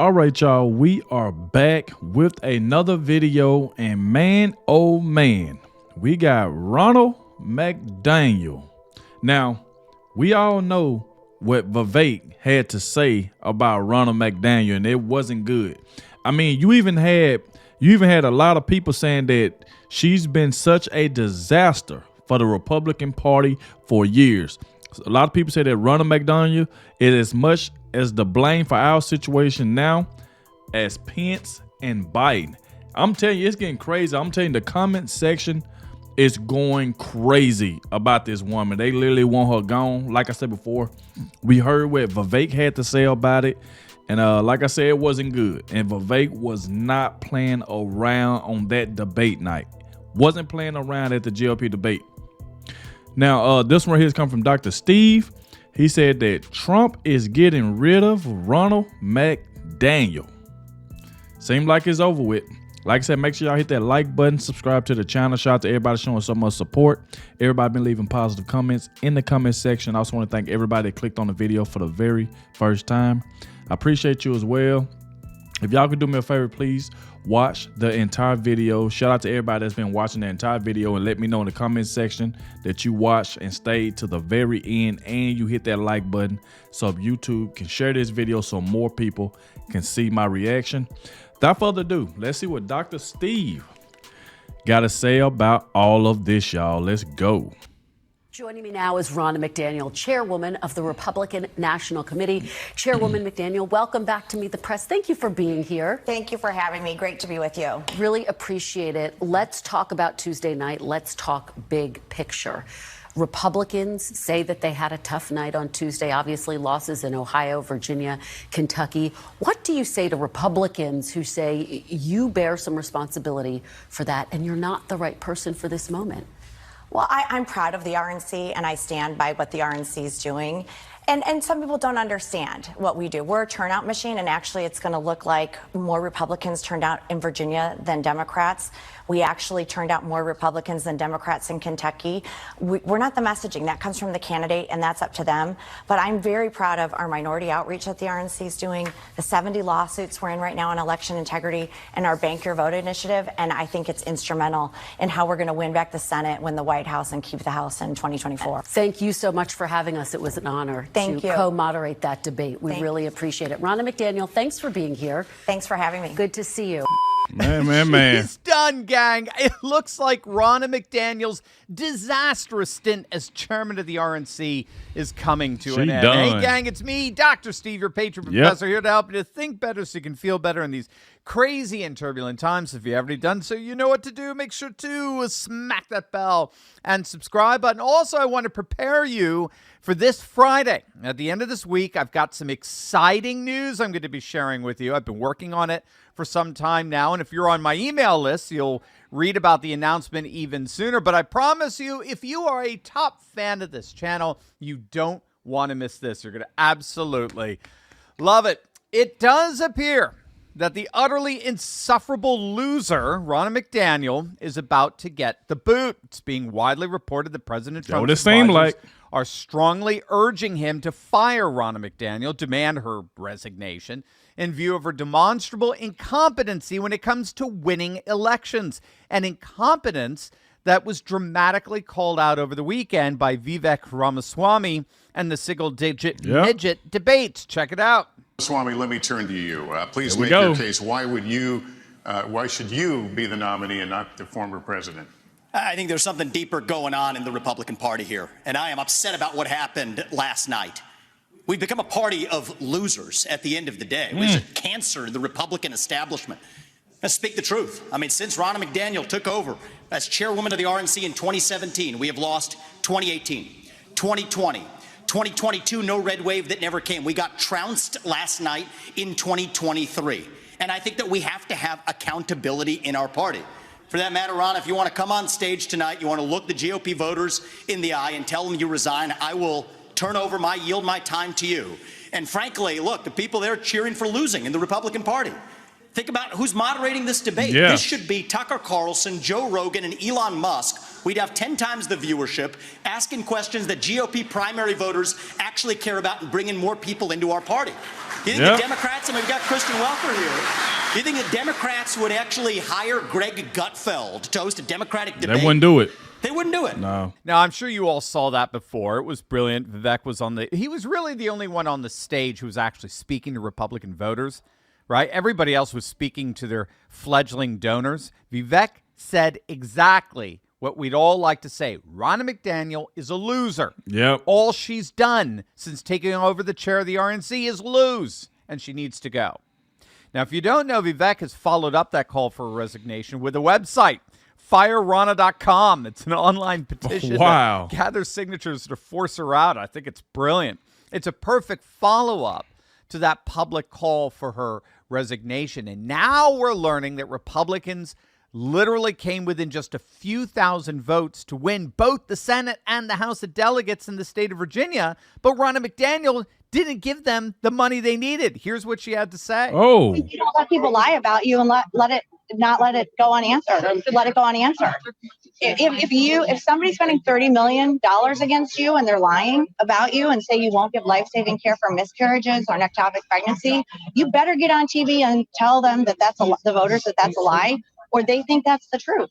All right, y'all, we are back with another video, and man, oh man, we got Ronna Mcdaniel. Now, we all know what Vivek had to say about Ronna Mcdaniel, and it wasn't good. I mean, you even had a lot of people saying that she's been such a disaster for the Republican Party for years. A lot of people say that Ronna Mcdaniel is as much as the blame for our situation now as Pence and Biden. I'm telling you, it's getting crazy. I'm telling you, the comment section is going crazy about this woman. They literally want her gone. Like I said before, we heard what Vivek had to say about it. And like I said, it wasn't good. And Vivek was not playing around on that debate night. Wasn't playing around at the GOP debate. Now, this one here has come from Dr. Steve. He said that Trump is getting rid of Ronna Mcdaniel. Seems like it's over with. Like I said, make sure y'all hit that like button, subscribe to the channel. Shout out to everybody showing so much support. Everybody been leaving positive comments in the comment section. I also want to thank everybody that clicked on the video for the very first time. I appreciate you as well. If y'all could do me a favor, please watch the entire video. Shout out to everybody that's been watching the entire video, and let me know in the comment section that you watched and stayed to the very end, and you hit that like button so YouTube can share this video so more people can see my reaction. Without further ado, let's see what Dr. Steve got to say about all of this, y'all. Let's go. Joining me now is Ronna Mcdaniel, chairwoman of the Republican National Committee. Chairwoman Mcdaniel, welcome back to Meet the Press. Thank you for being here. Thank you for having me. Great to be with you. Really appreciate it. Let's talk about Tuesday night. Let's talk big picture. Republicans say that they had a tough night on Tuesday, obviously losses in Ohio, Virginia, Kentucky. What do you say to Republicans who say you bear some responsibility for that and you're not the right person for this moment? Well, I'm proud of the RNC, and I stand by what the RNC is doing. And some people don't understand what we do. We're a turnout machine, and actually it's going to look like more Republicans turned out in Virginia than Democrats. We actually turned out more Republicans than Democrats in Kentucky. We're not the messaging. That comes from the candidate, and that's up to them. But I'm very proud of our minority outreach that the RNC is doing, the 70 lawsuits we're in right now on election integrity, and our Bank Your Vote initiative. And I think it's instrumental in how we're going to win back the Senate, win the White House, and keep the House in 2024. Thank you so much for having us. It was an honor to co-moderate that debate. We really appreciate it. Ronna Mcdaniel, thanks for being here. Thanks for having me. Good to see you. Man. She's done, gang. It looks like Ronna Mcdaniel's disastrous stint as chairman of the RNC is coming to an end. Done. Hey, gang, it's me, Dr. Steve, your patron professor, here to help you to think better so you can feel better in these crazy and turbulent times. If you haven't done so, you know what to do. Make sure to smack that bell and subscribe button. Also, I want to prepare you for this Friday. At the end of this week, I've got some exciting news I'm going to be sharing with you. I've been working on it for some time now, and if you're on my email list, you'll read about the announcement even sooner. But I promise you, if you are a top fan of this channel, you don't want to miss this. You're going to absolutely love it. It does appear that the utterly insufferable loser, Ronna Mcdaniel, is about to get the boot. It's being widely reported that President Trump's advisors are strongly urging him to fire Ronna Mcdaniel, demand her resignation, in view of her demonstrable incompetency when it comes to winning elections. An incompetence that was dramatically called out over the weekend by Vivek Ramaswamy and the single-digit midget debate. Check it out. Ramaswamy, let me turn to you. Please make your case. Why should you be the nominee and not the former president? I think there's something deeper going on in the Republican Party here, and I am upset about what happened last night. We've become a party of losers at the end of the day. It's a cancer to the Republican establishment. Let's speak the truth. I mean, since Ronna Mcdaniel took over as chairwoman of the RNC in 2017, we have lost 2018, 2020, 2022, no red wave that never came. We got trounced last night in 2023. And I think that we have to have accountability in our party. For that matter, Ron, if you want to come on stage tonight, you want to look the GOP voters in the eye and tell them you resign, I will yield my time to you. And frankly, look, the people there cheering for losing in the Republican Party. Think about who's moderating this debate. Yeah. This should be Tucker Carlson, Joe Rogan, and Elon Musk. We'd have 10 times the viewership, asking questions that GOP primary voters actually care about and bringing more people into our party. You think the Democrats, and we've got Kristen Welker here, you think the Democrats would actually hire Greg Gutfeld to host a Democratic debate? They wouldn't do it. They wouldn't do it. No. Now, I'm sure you all saw that before. It was brilliant. Vivek was he was really the only one on the stage who was actually speaking to Republican voters, right? Everybody else was speaking to their fledgling donors. Vivek said exactly what we'd all like to say. Ronna Mcdaniel is a loser. Yep. All she's done since taking over the chair of the RNC is lose, and she needs to go. Now, if you don't know, Vivek has followed up that call for resignation with a website, fireronna.com. It's an online petition Wow. that gathers signatures to force her out. I think it's brilliant. It's a perfect follow-up to that public call for her resignation. And now we're learning that Republicans literally came within just a few thousand votes to win both the Senate and the House of Delegates in the state of Virginia. But Ronna Mcdaniel didn't give them the money they needed. Here's what she had to say. Oh. You don't let people lie about you and let it go unanswered. Let it go unanswered. If somebody's spending $30 million against you and they're lying about you and say you won't give life-saving care for miscarriages or an ectopic pregnancy, you better get on TV and tell them that the voters that that's a lie, or they think that's the truth.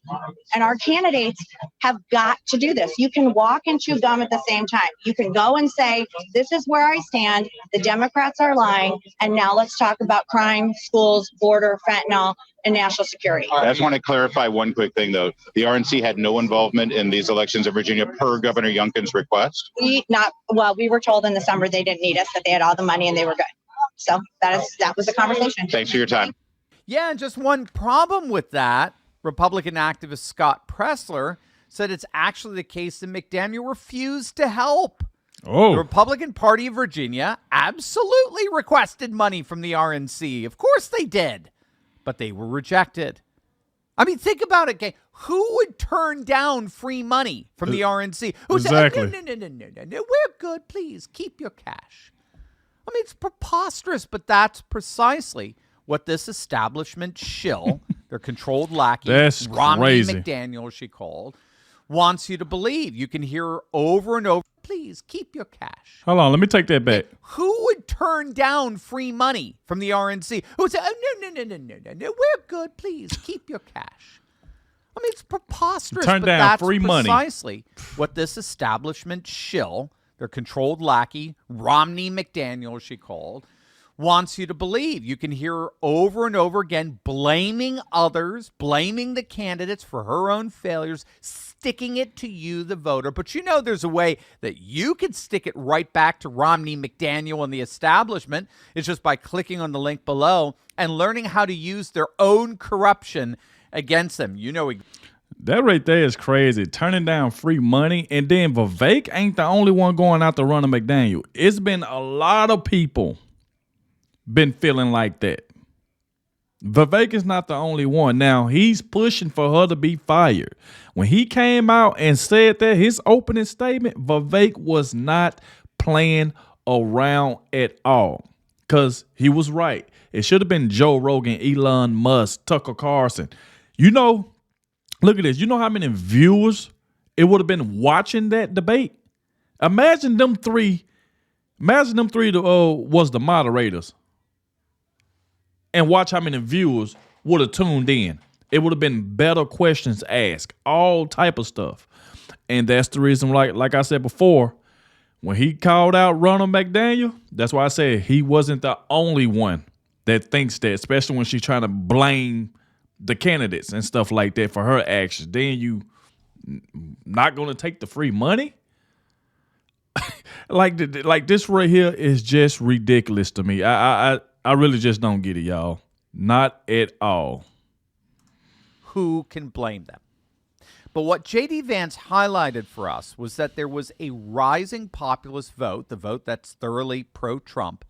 And our candidates have got to do this. You can walk and chew gum at the same time. You can go and say, this is where I stand. The Democrats are lying. And now let's talk about crime, schools, border, fentanyl, and national security. I just want to clarify one quick thing, though. The RNC had no involvement in these elections in Virginia per Governor Youngkin's request. We were told in the summer they didn't need us, that they had all the money and they were good. So that was the conversation. Thanks for your time. Yeah, and just one problem with that, Republican activist Scott Pressler said it's actually the case that McDaniel refused to help. Oh. The Republican Party of Virginia absolutely requested money from the RNC. Of course they did, but they were rejected. I mean, think about it, gang. Who would turn down free money from the RNC? Who Exactly. said, no, we're good, please, keep your cash. I mean, it's preposterous, but that's precisely what this establishment shill, their controlled lackey, That's Ronna crazy. Mcdaniel, she called, wants you to believe. You can hear her over and over, please keep your cash. Hold on, let me take that back. Who would turn down free money from the RNC? Who would say, no, we're good, please keep your cash. I mean, it's preposterous, Turn but down that's free money. precisely what this establishment shill, their controlled lackey, Ronna Mcdaniel, she called, wants you to believe. You can hear her over and over again blaming others, blaming the candidates for her own failures, sticking it to you, the voter. But you know there's a way that you can stick it right back to Ronna Mcdaniel and the establishment. It's just by clicking on the link below and learning how to use their own corruption against them. You know, That right there is crazy. Turning down free money. And then Vivek ain't the only one going out to Ronna Mcdaniel. It's been a lot of people been feeling like that. Vivek is not the only one. Now, he's pushing for her to be fired. When he came out and said that, his opening statement, Vivek was not playing around at all. Because he was right. It should have been Joe Rogan, Elon Musk, Tucker Carlson. You know, look at this. You know how many viewers it would have been watching that debate? Imagine them three was the moderators. And watch how many viewers would have tuned in. It would have been better questions asked, all type of stuff. And that's the reason, like I said before, when he called out Ronna Mcdaniel, that's why I said he wasn't the only one that thinks that, especially when she's trying to blame the candidates and stuff like that for her actions. Then you not going to take the free money? like this right here is just ridiculous to me. I really just don't get it, y'all. Not at all. Who can blame them? But what J.D. Vance highlighted for us was that there was a rising populist vote, the vote that's thoroughly pro-Trump.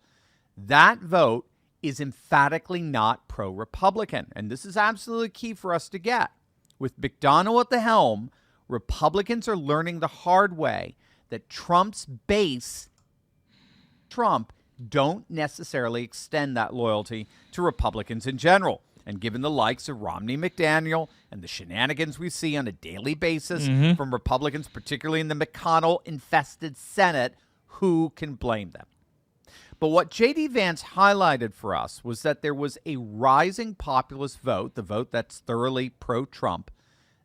That vote is emphatically not pro-Republican. And this is absolutely key for us to get. With McDonnell at the helm, Republicans are learning the hard way that Trump's base, Trump, don't necessarily extend that loyalty to Republicans in general. And given the likes of Ronna Mcdaniel and the shenanigans we see on a daily basis from Republicans, particularly in the McConnell-infested Senate, who can blame them? But what J.D. Vance highlighted for us was that there was a rising populist vote, the vote that's thoroughly pro-Trump.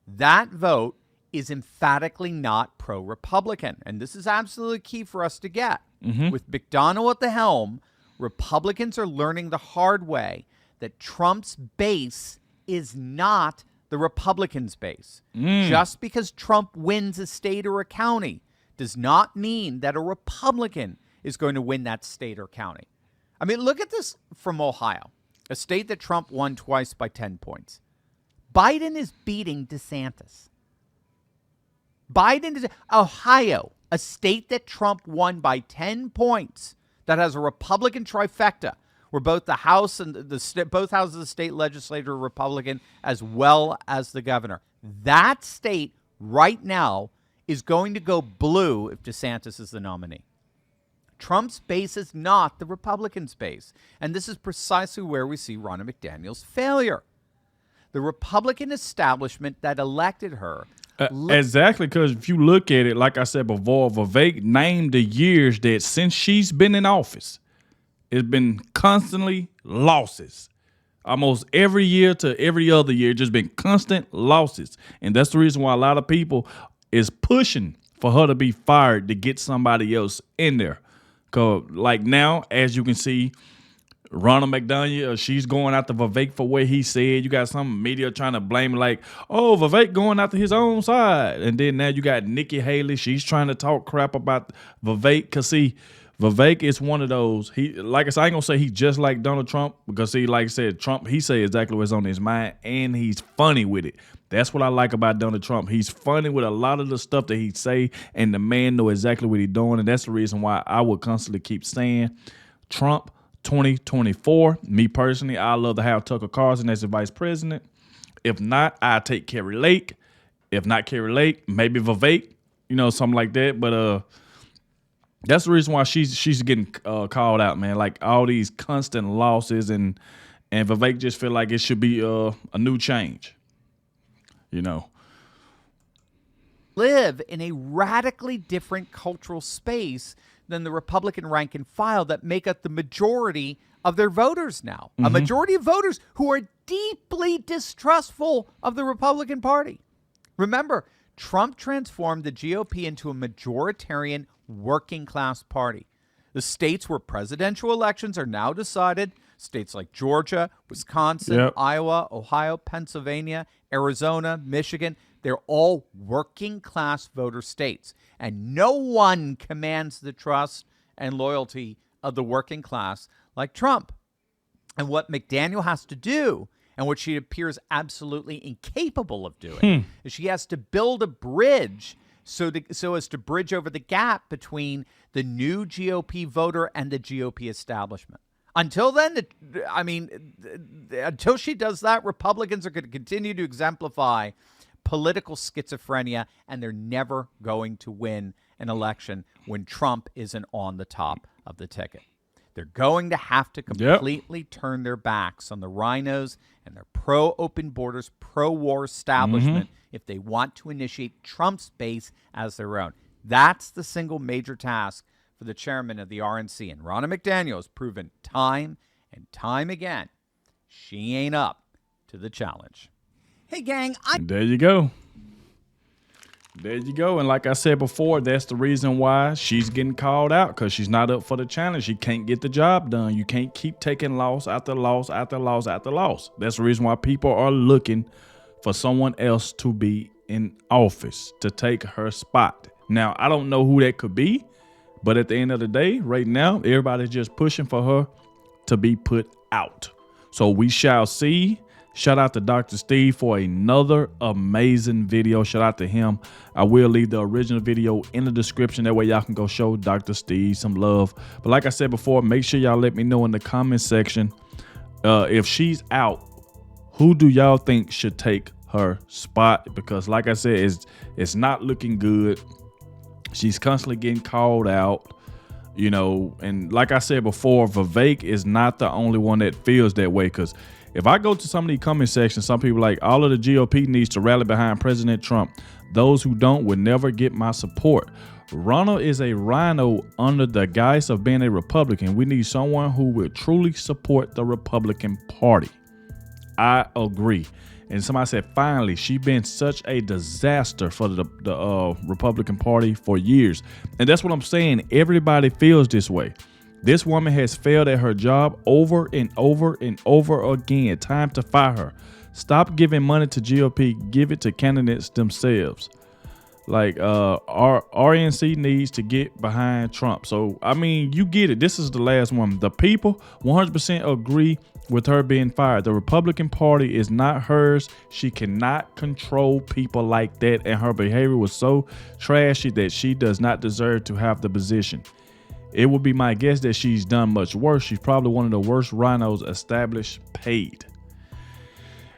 That vote is emphatically not pro-Republican. And this is absolutely key for us to get. With McDonnell at the helm, Republicans are learning the hard way that Trump's base is not the Republicans' base. Just because Trump wins a state or a county does not mean that a Republican is going to win that state or county. I mean, look at this from Ohio, a state that Trump won twice by 10 points. Biden is beating DeSantis. Ohio, a state that Trump won by 10 points, that has a Republican trifecta, where both the House and both houses of the state legislature are Republican, as well as the governor. That state right now is going to go blue if DeSantis is the nominee. Trump's base is not the Republicans' base. And this is precisely where we see Ronna Mcdaniel's failure. The Republican establishment that elected her. Exactly, because if you look at it, like I said before, Vivek named the years that since she's been in office, it's been constantly losses. Almost every year to every other year, just been constant losses. And that's the reason why a lot of people is pushing for her to be fired to get somebody else in there. Because like now, as you can see, Ronna Mcdaniel, she's going after Vivek for what he said. You got some media trying to blame it like, oh, Vivek going after his own side. And then now you got Nikki Haley. She's trying to talk crap about Vivek. Because, see, Vivek is one of those. He, like I said, I ain't going to say he's just like Donald Trump. Because, see, like I said, Trump, he say exactly what's on his mind. And he's funny with it. That's what I like about Donald Trump. He's funny with a lot of the stuff that he say. And the man know exactly what he's doing. And that's the reason why I would constantly keep saying Trump 2024. Me personally, I love to have Tucker Carlson as the vice president. If not, I take Kerry Lake. If not Kerry Lake, maybe Vivek, something like that. But that's the reason why she's getting called out, man. Like all these constant losses, and Vivek just feel like it should be a new change. Live in a radically different cultural space than the Republican rank and file that make up the majority of their voters now. A majority of voters who are deeply distrustful of the Republican Party. Remember, Trump transformed the GOP into a majoritarian working class party. The states where presidential elections are now decided, states like Georgia, Wisconsin, Iowa, Ohio, Pennsylvania, Arizona, Michigan, they're all working class voter states. And no one commands the trust and loyalty of the working class like Trump. And what McDaniel has to do, and what she appears absolutely incapable of doing, is she has to build a bridge so as to bridge over the gap between the new GOP voter and the GOP establishment. Until then, until she does that, Republicans are going to continue to exemplify political schizophrenia, and they're never going to win an election when Trump isn't on the top of the ticket. They're going to have to completely turn their backs on the rhinos and their pro-open borders, pro-war establishment if they want to initiate Trump's base as their own. That's the single major task for the chairman of the RNC. And Ronna Mcdaniel has proven time and time again she ain't up to the challenge. Hey, gang. There you go. There you go. And like I said before, that's the reason why she's getting called out, because she's not up for the challenge. She can't get the job done. You can't keep taking loss after loss after loss after loss. That's the reason why people are looking for someone else to be in office, to take her spot. Now, I don't know who that could be, but at the end of the day, right now, everybody's just pushing for her to be put out. So we shall see. Shout out to Dr. Steve for another amazing video. Shout out to him. I will leave the original video in the description. That way y'all can go show Dr. Steve some love. But like I said before, make sure y'all let me know in the comment section if she's out, who do y'all think should take her spot? Because like I said, it's not looking good. She's constantly getting called out. And like I said before, Vivek is not the only one that feels that way, because if I go to some of these comment sections, some people like, all of the GOP needs to rally behind President Trump. Those who don't will never get my support. Ronna is a rhino under the guise of being a Republican. We need someone who will truly support the Republican Party. I agree. And somebody said, finally, she's been such a disaster for the Republican Party for years. And that's what I'm saying. Everybody feels this way. This woman has failed at her job over and over and over again. Time to fire her. Stop giving money to GOP. Give it to candidates themselves. Like our RNC needs to get behind Trump. So, I mean, you get it. This is the last one. The people 100% agree with her being fired. The Republican Party is not hers. She cannot control people like that. And her behavior was so trashy that she does not deserve to have the position. It would be my guess that she's done much worse. She's probably one of the worst rhinos established paid.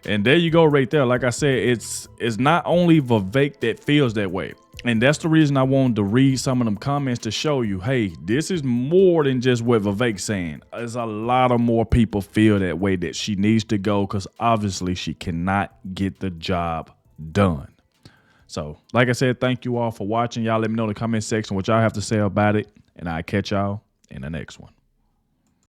And there you go right there. Like I said, it's not only Vivek that feels that way. And that's the reason I wanted to read some of them comments to show you, hey, this is more than just what Vivek's saying. There's a lot of more people feel that way, that she needs to go because obviously she cannot get the job done. So, like I said, thank you all for watching. Y'all let me know in the comment section what y'all have to say about it. And I'll catch y'all in the next one.